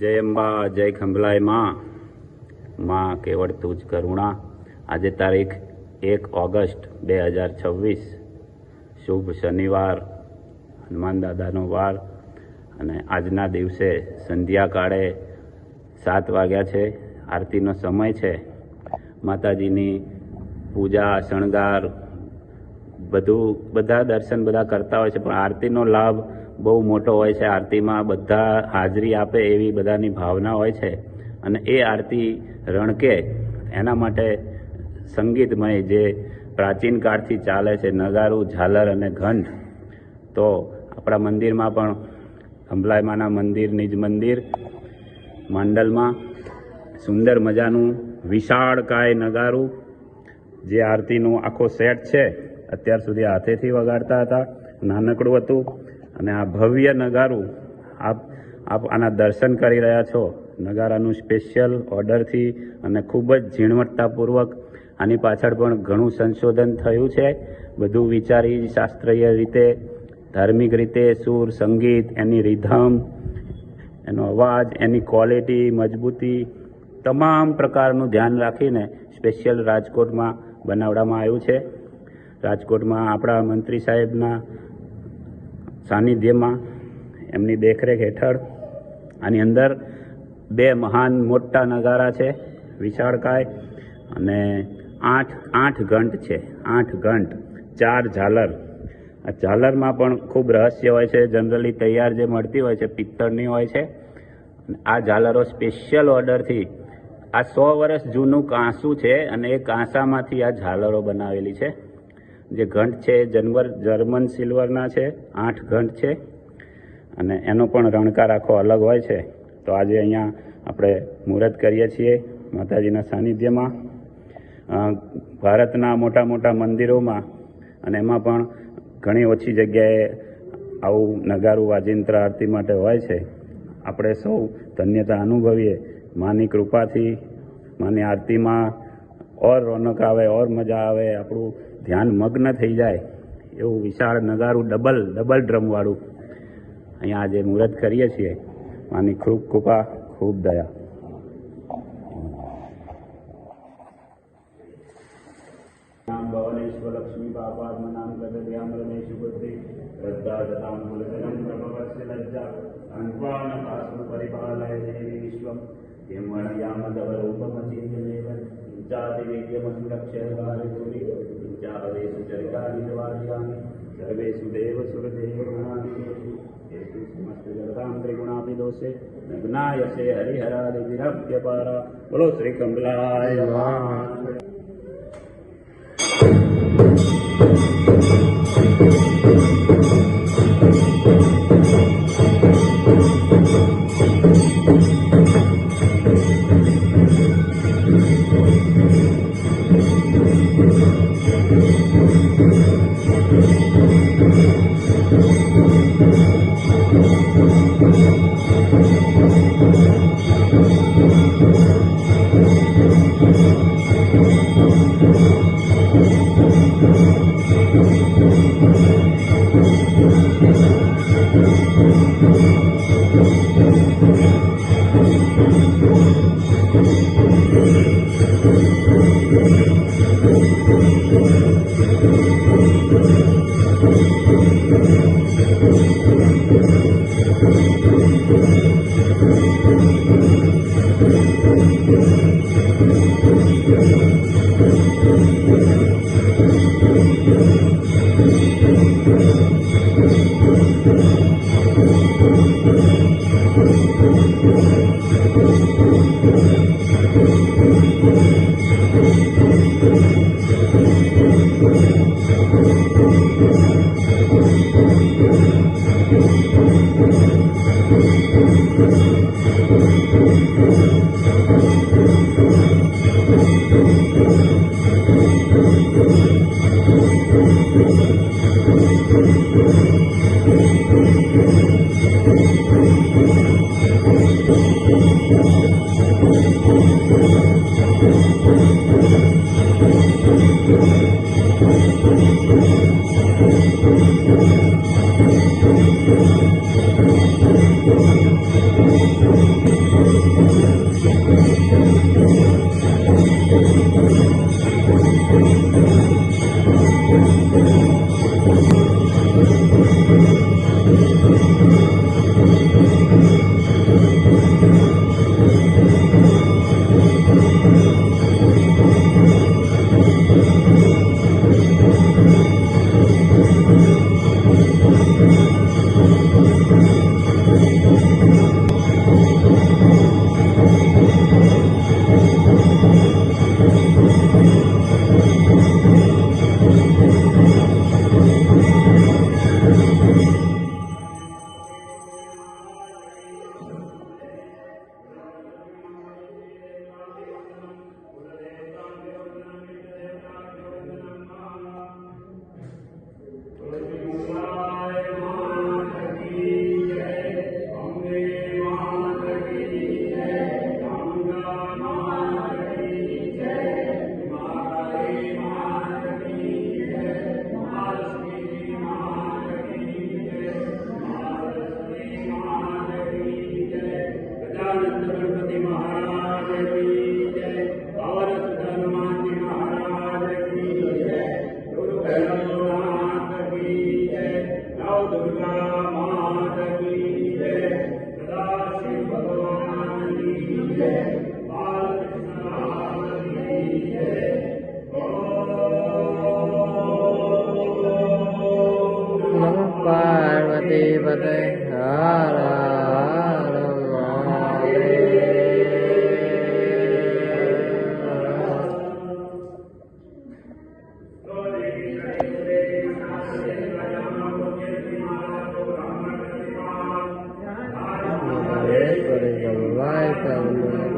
જય અંબા, જય ખંભલાય માં કેવળ તું જ કરુણા। આજે તારીખ 1 ઓગસ્ટ 2026 શુભ શનિવાર, હનુમાન દાદાનો વાર અને આજના દિવસે સંધ્યાકાળે 7 વાગ્યા છે। આરતીનો સમય છે। માતાજીની પૂજા શણગાર બધા દર્શન કરતા હોય છે, પણ આરતીનો લાભ બહુ મોટો હોય છે। આરતીમાં બધા હાજરી આપે એવી બધાની ભાવના હોય છે અને એ આરતી રણકે એના માટે સંગીતમય જે પ્રાચીન કાળથી ચાલે છે, નગારું, ઝાલર અને ઘંટ। તો આપણા મંદિરમાં પણ ખંભલાઈમાના મંદિરની જ મંદિર માંડલમાં સુંદર મજાનું વિશાળકાય નગારું, જે આરતીનું આખો સેટ છે, અત્યાર સુધી હાથેથી વગાડતા હતા, નાનકડું હતું અને આ ભવ્ય નગારું આપ આના દર્શન કરી રહ્યા છો। નગારાનું સ્પેશિયલ ઓર્ડરથી અને ખૂબ જ ઝીણવટતાપૂર્વક આની પાછળ પણ ઘણું સંશોધન થયું છે। બધું વિચારી શાસ્ત્રીય રીતે, ધાર્મિક રીતે, સુર, સંગીત, એની રિધમ, એનો અવાજ, એની ક્વોલિટી, મજબૂતી, તમામ પ્રકારનું ધ્યાન રાખીને સ્પેશિયલ રાજકોટમાં બનાવવામાં આવ્યું છે। રાજકોટમાં આપણા મંત્રી સાહેબના સાનિધ્યમાં, એમની દેખરેખ હેઠળ આની અંદર 2 મહાન મોટા નગારા છે, વિશાળકાય, અને 8 ઘંટ છે, 8 ઘંટ, 4 ઝાલર। આ ઝાલરમાં પણ ખૂબ રહસ્ય હોય છે। જનરલી તૈયાર જે મળતી હોય છે પિત્તળની હોય છે। આ ઝાલરો સ્પેશિયલ ઓર્ડરથી, આ 100 વર્ષ જૂનું કાંસું છે અને એ કાંસામાંથી આ ઝાલરો બનાવેલી છે। જે ઘંટ છે જર્મન સિલ્વરના છે, 8 ઘંટ છે અને એનો પણ રણકાર આખો અલગ હોય છે। તો આજે અહીંયા આપણે મુહૂર્ત કરીએ છીએ માતાજીના સાનિધ્યમાં। ભારતના મોટા મોટા મંદિરોમાં અને એમાં પણ ઘણી ઓછી જગ્યાએ આવું નગારું વાજિંત્ર આરતી માટે હોય છે। આપણે સૌ ધન્યતા અનુભવીએ માની કૃપાથી। માની આરતીમાં ઓર રોનક આવે, ઓર મજા આવે, આપણું ધ્યાન મગ્ન થઈ જાય એવું વિશાળ નગારું, ડબલ ડ્રમવાળું અહીંયા આજે મુહૂર્ત કરીએ છીએ। માની ખૂબ કૃપા, ખૂબ દયા। ભવનેશ્વર લક્ષ્મી પાપાત્મનામ કદર્યામ રમેશુ બુદ્ધિ શ્રદ્ધા દતામ કુલધનમ પ્રભવસ્ય લજ્જા અંત્વાનકાસ્મ પરિપાલય દેવી વિશ્વમ યમણયામદવરૂપમચિંતમેવ જાતિવેદ્યમસુરક્ષરવારિપુરી જાહવેષુ ચરિતાનિર્વાર્યામિ સર્વેષુ દેવસુરદેવગણાદિષુ येषु समस्तजगतां त्रिगुणाभिदोषे नग्नायसे हरिहरादिभिरप्यपारा। बोलो श्री कमलाय नमः। रहेगा। बाय।